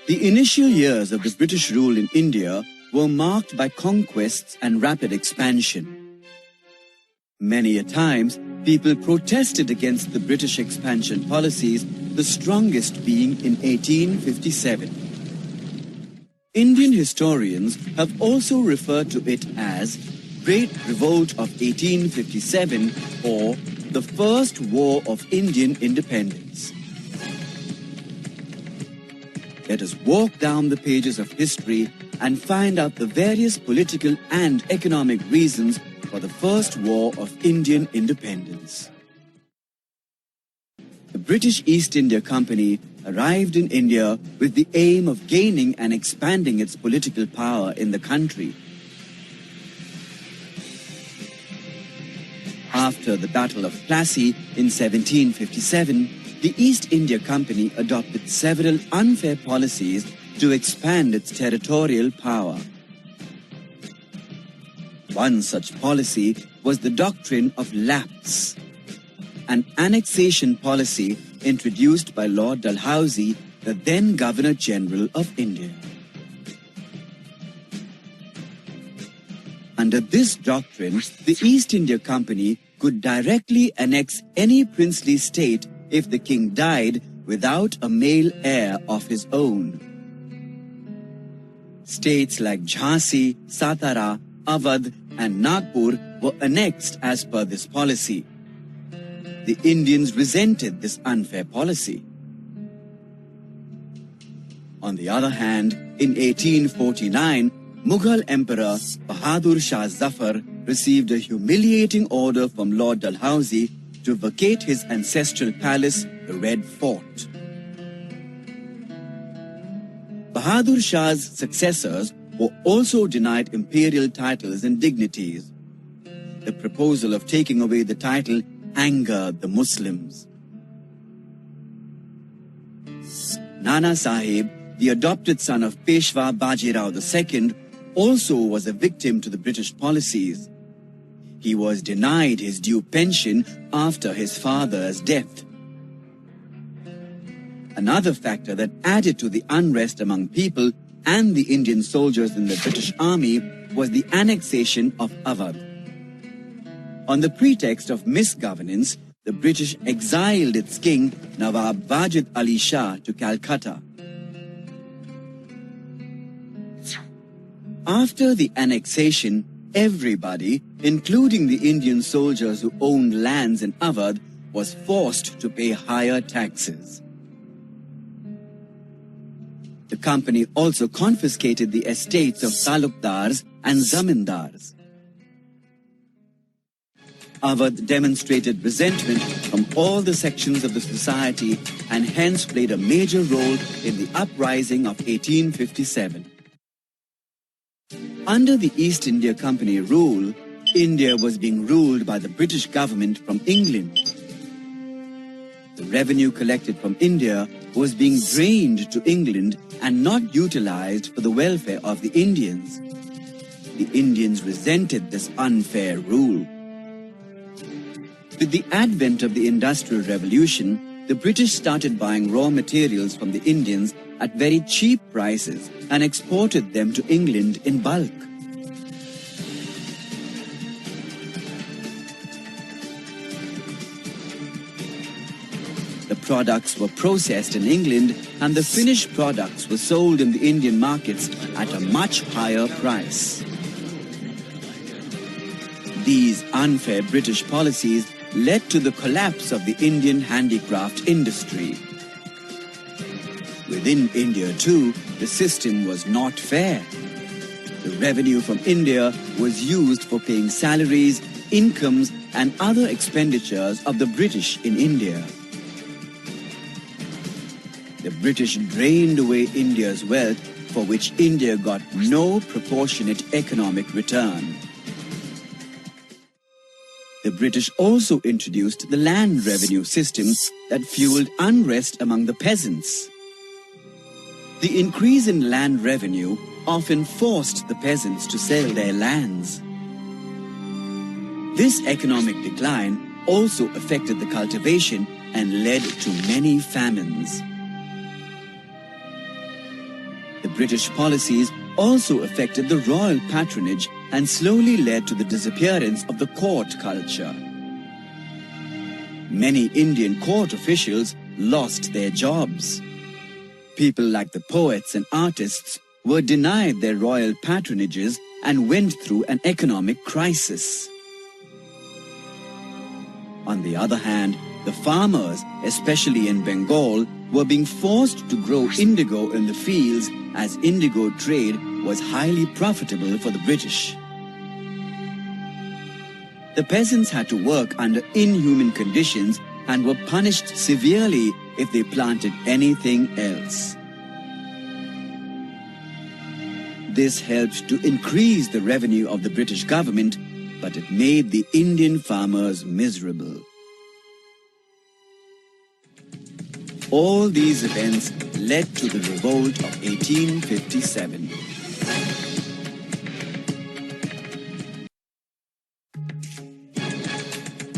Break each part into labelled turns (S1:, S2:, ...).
S1: The initial years of the British rule in India were marked by conquests and rapid expansion. Many a times, people protested against the British expansion policies, the strongest being in 1857. Indian historians have also referred to it as Great Revolt of 1857 or the First War of Indian Independence. Let us walk down the pages of history and find out the various political and economic reasons for the First War of Indian Independence. The British East India Company arrived in India with the aim of gaining and expanding its political power in the country. After the Battle of Plassey in 1757, the East India Company adopted several unfair policies to expand its territorial power. One such policy was the doctrine of lapse, an annexation policy introduced by Lord Dalhousie, the then Governor-General of India. Under this doctrine, the East India Company could directly annex any princely state if the king died without a male heir of his own. States like Jhansi, Satara, Awadh and Nagpur were annexed as per this policy. The Indians resented this unfair policy. On the other hand, in 1849, Mughal Emperor Bahadur Shah Zafar received a humiliating order from Lord Dalhousie to vacate his ancestral palace, the Red Fort. Bahadur Shah's successors were also denied imperial titles and dignities. The proposal of taking away the title angered the Muslims. Nana Sahib, the adopted son of Peshwa Bajirao II, also was a victim to the British policies. He was denied his due pension after his father's death. Another factor that added to the unrest among people and the Indian soldiers in the British Army was the annexation of Awadh. On the pretext of misgovernance, the British exiled its king, Nawab Wajid Ali Shah, to Calcutta. After the annexation, everybody, including the Indian soldiers who owned lands in Awadh, was forced to pay higher taxes. The company also confiscated the estates of talukdars and zamindars. Awadh demonstrated resentment from all the sections of the society and hence played a major role in the uprising of 1857. Under the East India Company rule, India was being ruled by the British government from England. The revenue collected from India was being drained to England and not utilized for the welfare of the Indians. The Indians resented this unfair rule. With the advent of the Industrial Revolution, the British started buying raw materials from the Indians at very cheap prices and exported them to England in bulk. The products were processed in England and the finished products were sold in the Indian markets at a much higher price. These unfair British policies led to the collapse of the Indian handicraft industry. Within India too, the system was not fair. The revenue from India was used for paying salaries, incomes and other expenditures of the British in India. The British drained away India's wealth, for which India got no proportionate economic return. The British also introduced the land revenue system that fueled unrest among the peasants. The increase in land revenue often forced the peasants to sell their lands. This economic decline also affected the cultivation and led to many famines. The British policies also affected the royal patronage and slowly led to the disappearance of the court culture. Many Indian court officials lost their jobs. People like the poets and artists were denied their royal patronages and went through an economic crisis. On the other hand, the farmers, especially in Bengal, were being forced to grow indigo in the fields as indigo trade was highly profitable for the British. The peasants had to work under inhuman conditions and were punished severely if they planted anything else. This helped to increase the revenue of the British government, but it made the Indian farmers miserable. All these events led to the Revolt of 1857.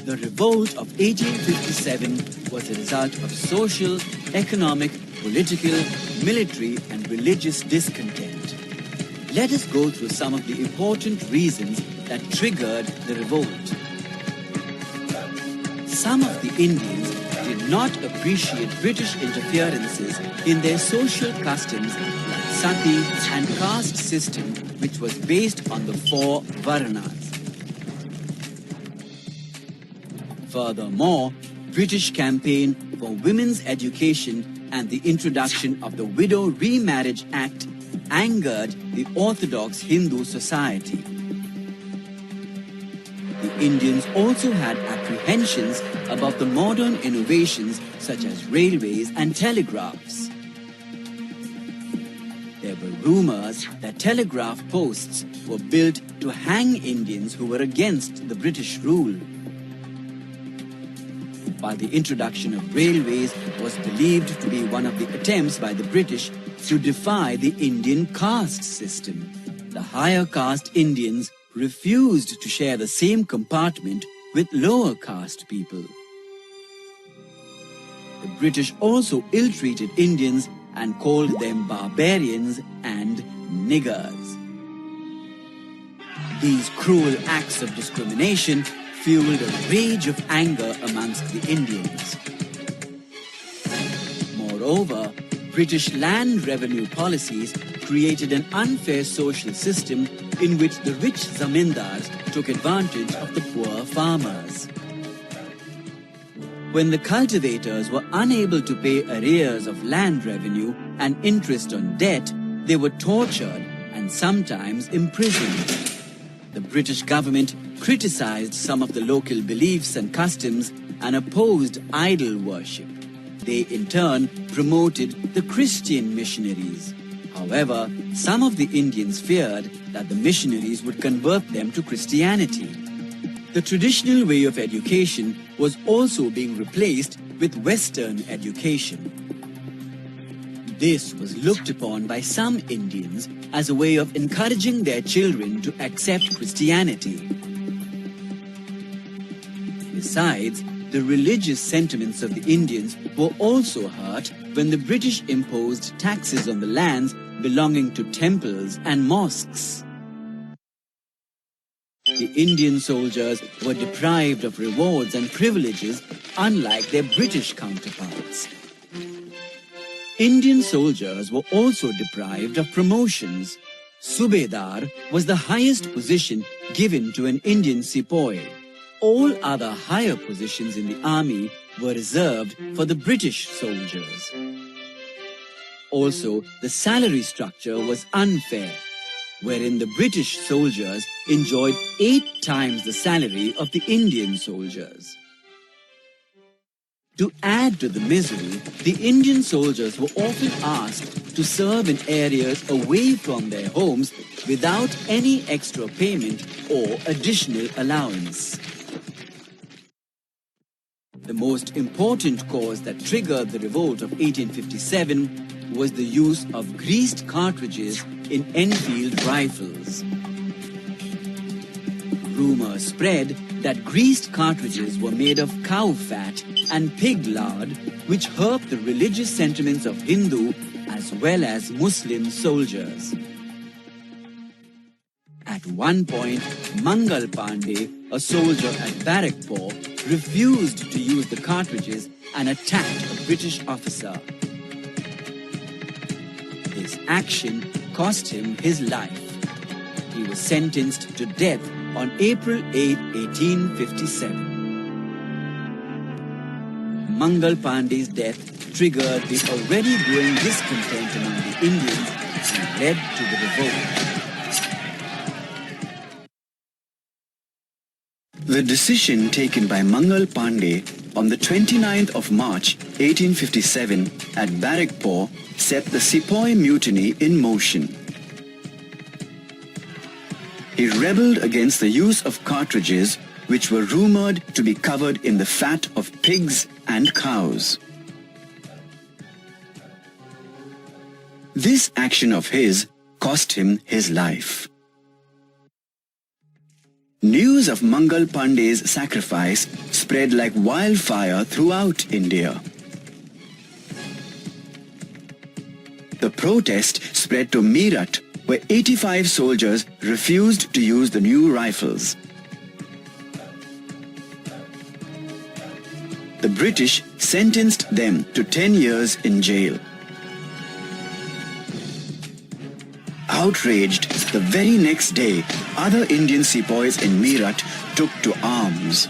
S1: The Revolt of 1857 was a result of social, economic, political, military and religious discontent. Let us go through some of the important reasons that triggered the revolt. Some of the Indians did not appreciate British interferences in their social customs like sati and caste system, which was based on the 4 Varnas. Furthermore, British campaign for women's education and the introduction of the Widow Remarriage Act angered the Orthodox Hindu society. The Indians also had apprehensions about the modern innovations such as railways and telegraphs. There were rumors that telegraph posts were built to hang Indians who were against the British rule. While the introduction of railways was believed to be one of the attempts by the British to defy the Indian caste system, the higher caste Indians refused to share the same compartment with lower caste people. The British also ill-treated Indians and called them barbarians and niggers. These cruel acts of discrimination fueled a rage of anger amongst the Indians. Moreover, British land revenue policies created an unfair social system in which the rich zamindars took advantage of the poor farmers. When the cultivators were unable to pay arrears of land revenue and interest on debt, they were tortured and sometimes imprisoned. The British government criticized some of the local beliefs and customs and opposed idol worship. They in turn promoted the Christian missionaries. However, some of the Indians feared that the missionaries would convert them to Christianity. The traditional way of education was also being replaced with Western education. This was looked upon by some Indians as a way of encouraging their children to accept Christianity. Besides, the religious sentiments of the Indians were also hurt when the British imposed taxes on the lands belonging to temples and mosques. The Indian soldiers were deprived of rewards and privileges unlike their British counterparts. Indian soldiers were also deprived of promotions. Subedar was the highest position given to an Indian sepoy. All other higher positions in the army were reserved for the British soldiers. Also, the salary structure was unfair, wherein the British soldiers enjoyed 8 times the salary of the Indian soldiers. To add to the misery, the Indian soldiers were often asked to serve in areas away from their homes without any extra payment or additional allowance. The most important cause that triggered the revolt of 1857 was the use of greased cartridges in Enfield rifles. Rumors spread that greased cartridges were made of cow fat and pig lard, which hurt the religious sentiments of Hindu as well as Muslim soldiers. At one point, Mangal Pandey, a soldier at Barrackpore, refused to use the cartridges and attacked a British officer. This action cost him his life. He was sentenced to death on April 8, 1857. Mangal Pandey's death triggered the already growing discontent among the Indians and led to the revolt. The decision taken by Mangal Pandey on the 29th of March 1857 at Barrackpore set the Sepoy Mutiny in motion. He rebelled against the use of cartridges which were rumored to be covered in the fat of pigs and cows. This action of his cost him his life. News of Mangal Pandey's sacrifice spread like wildfire throughout India. The protest spread to Meerut, where 85 soldiers refused to use the new rifles. The British sentenced them to 10 years in jail. Outraged, the very next day, other Indian sepoys in Meerut took to arms.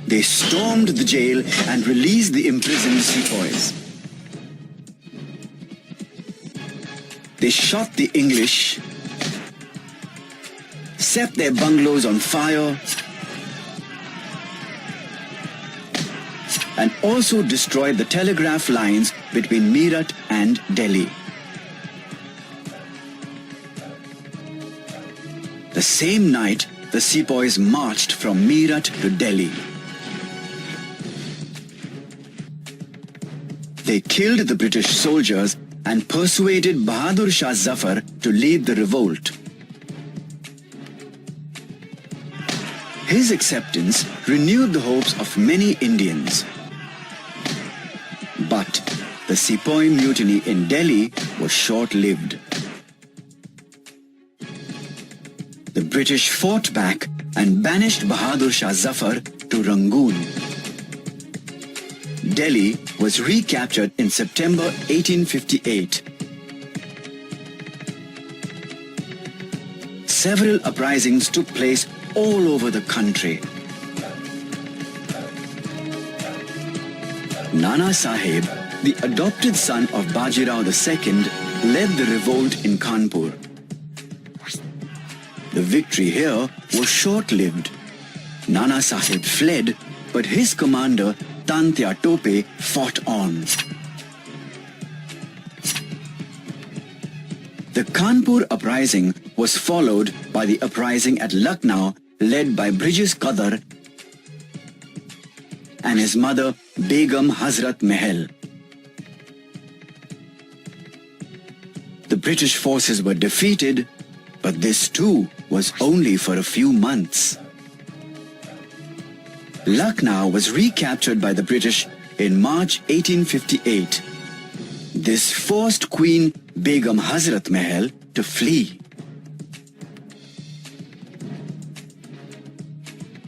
S1: They stormed the jail and released the imprisoned sepoys. They shot the English, set their bungalows on fire, and also destroyed the telegraph lines between Meerut and Delhi. The same night, the sepoys marched from Meerut to Delhi. They killed the British soldiers and persuaded Bahadur Shah Zafar to lead the revolt. His acceptance renewed the hopes of many Indians. But the Sepoy Mutiny in Delhi was short-lived. The British fought back and banished Bahadur Shah Zafar to Rangoon. Delhi was recaptured in September 1858. Several uprisings took place all over the country. Nana Sahib, the adopted son of Bajirao II, led the revolt in Kanpur. The victory here was short-lived. Nana Sahib fled, but his commander Tantya Tope fought on. The Kanpur uprising was followed by the uprising at Lucknow led by British Qadar and his mother Begum Hazrat Mahal. The British forces were defeated, but this too was only for a few months. Lucknow was recaptured by the British in March 1858. This forced Queen Begum Hazrat Mahal to flee.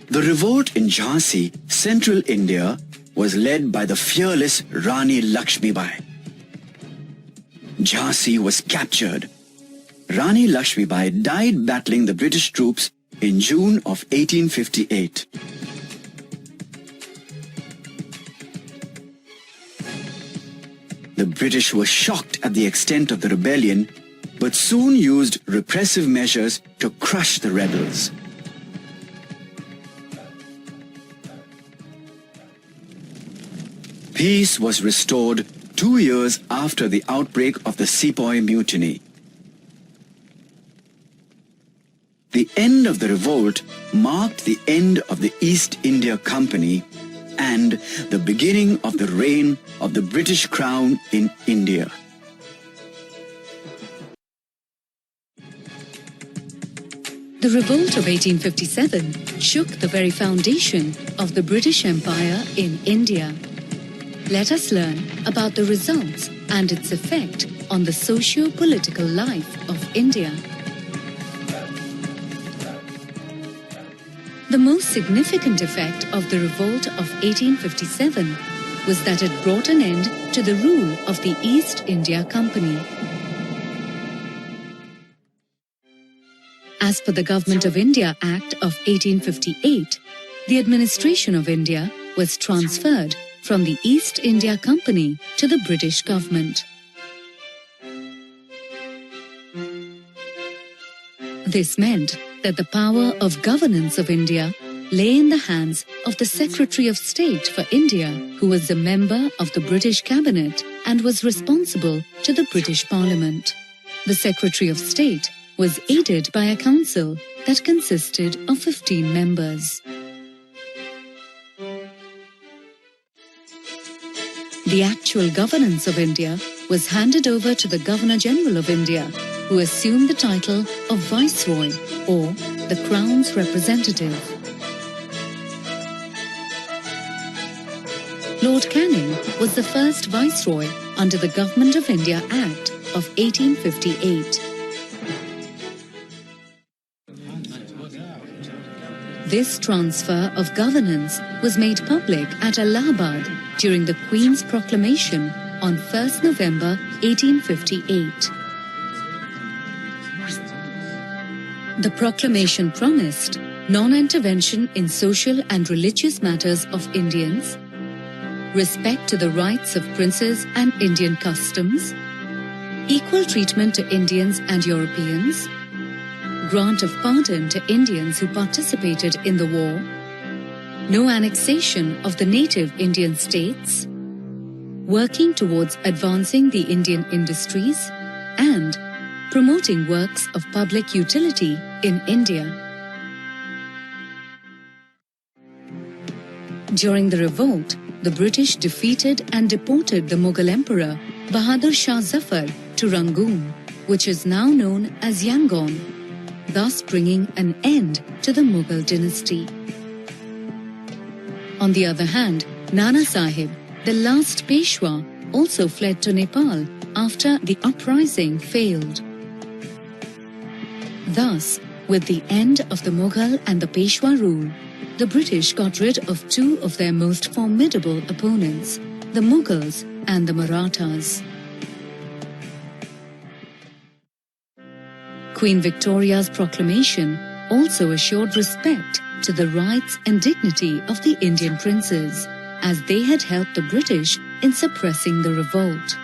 S1: The revolt in Jhansi, central India, was led by the fearless Rani Lakshmibai. Jhansi was captured. Rani Lakshmibai died battling the British troops in June of 1858. The British were shocked at the extent of the rebellion, but soon used repressive measures to crush the rebels. Peace was restored 2 years after the outbreak of the Sepoy Mutiny. The end of the revolt marked the end of the East India Company and the beginning of the reign of the British Crown in India.
S2: The revolt of 1857 shook the very foundation of the British Empire in India. let us learn about the results and its effect on the socio-political life of India. The most significant effect of the revolt of 1857 was that it brought an end to the rule of the East India Company. As per the Government of India Act of 1858, the administration of India was transferred from the East India Company to the British government. This meant that the power of governance of India lay in the hands of the Secretary of State for India, who was a member of the British Cabinet and was responsible to the British Parliament. The Secretary of State was aided by a council that consisted of 15 members. The actual governance of India was handed over to the Governor-General of India, who assumed the title of Viceroy or the Crown's representative. Lord Canning was the first Viceroy under the Government of India Act of 1858. This transfer of governance was made public at Allahabad during the Queen's proclamation on 1st November 1858. The proclamation promised non-intervention in social and religious matters of Indians, respect to the rights of princes and Indian customs, equal treatment to Indians and Europeans, grant of pardon to Indians who participated in the war, no annexation of the native Indian states, working towards advancing the Indian industries, and promoting works of public utility in India. During the revolt, the British defeated and deported the Mughal Emperor Bahadur Shah Zafar to Rangoon, which is now known as Yangon, thus bringing an end to the Mughal dynasty. On the other hand, Nana Sahib, the last Peshwa, also fled to Nepal after the uprising failed. Thus, with the end of the Mughal and the Peshwa rule, the British got rid of two of their most formidable opponents, the Mughals and the Marathas. Queen Victoria's proclamation also assured respect to the rights and dignity of the Indian princes, as they had helped the British in suppressing the revolt.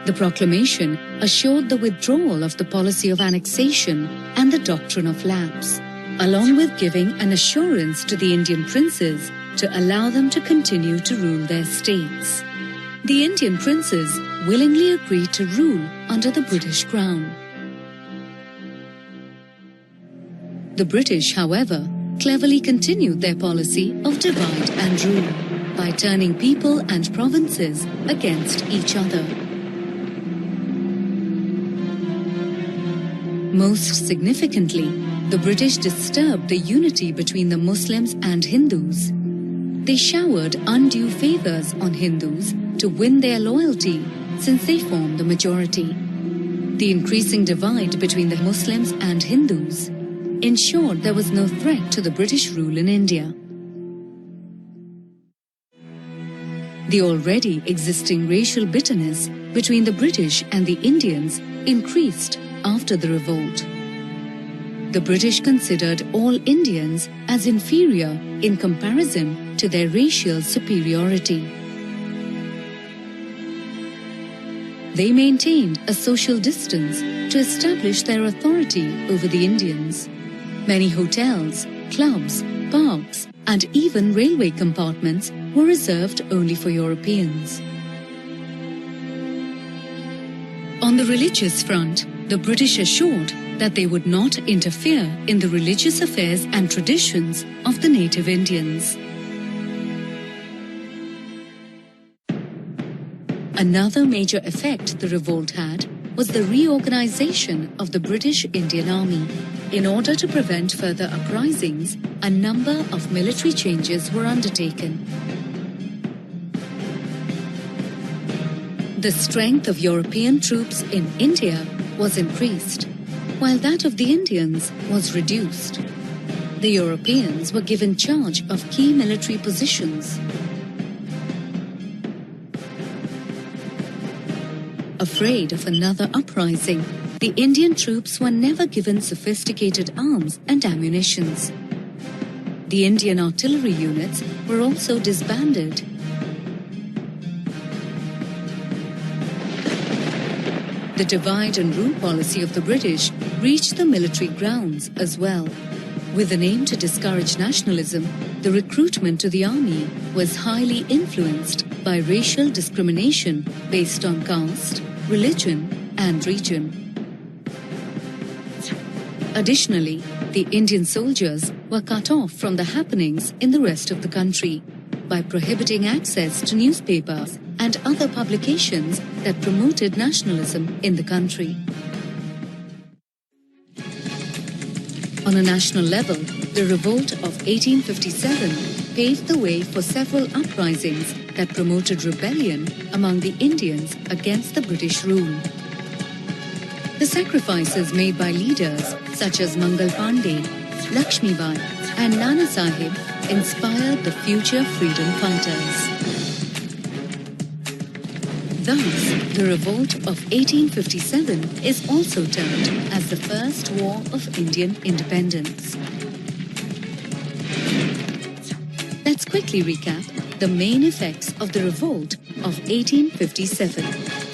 S2: The proclamation assured the withdrawal of the policy of annexation and the doctrine of lapse, along with giving an assurance to the Indian princes to allow them to continue to rule their states. The Indian princes willingly agreed to rule under the British Crown. The British, however, cleverly continued their policy of divide and rule by turning people and provinces against each other. Most significantly, the British disturbed the unity between the Muslims and Hindus. They showered undue favors on Hindus to win their loyalty, since they formed the majority. The increasing divide between the Muslims and Hindus ensured there was no threat to the British rule in India. The already existing racial bitterness between the British and the Indians increased after the revolt. The British considered all Indians as inferior in comparison to their racial superiority. They maintained a social distance to establish their authority over the Indians. Many hotels, clubs, parks, and even railway compartments were reserved only for Europeans. On the religious front, the British assured that they would not interfere in the religious affairs and traditions of the native Indians. Another major effect the revolt had was the reorganization of the British Indian Army. In order to prevent further uprisings, a number of military changes were undertaken. The strength of European troops in India was increased, while that of the Indians was reduced. The Europeans were given charge of key military positions. Afraid of another uprising, the Indian troops were never given sophisticated arms and ammunitions. The Indian artillery units were also disbanded. The divide and rule policy of the British reached the military grounds as well. With an aim to discourage nationalism, the recruitment to the army was highly influenced by racial discrimination based on caste, religion, and region. Additionally, the Indian soldiers were cut off from the happenings in the rest of the country by prohibiting access to newspapers and other publications that promoted nationalism in the country. On a national level, the Revolt of 1857 paved the way for several uprisings that promoted rebellion among the Indians against the British rule. The sacrifices made by leaders such as Mangal Pandey, Lakshmibai, and Nana Sahib inspired the future freedom fighters. Thus, the Revolt of 1857 is also termed as the first war of Indian independence. Let's quickly recap the main effects of the Revolt of 1857.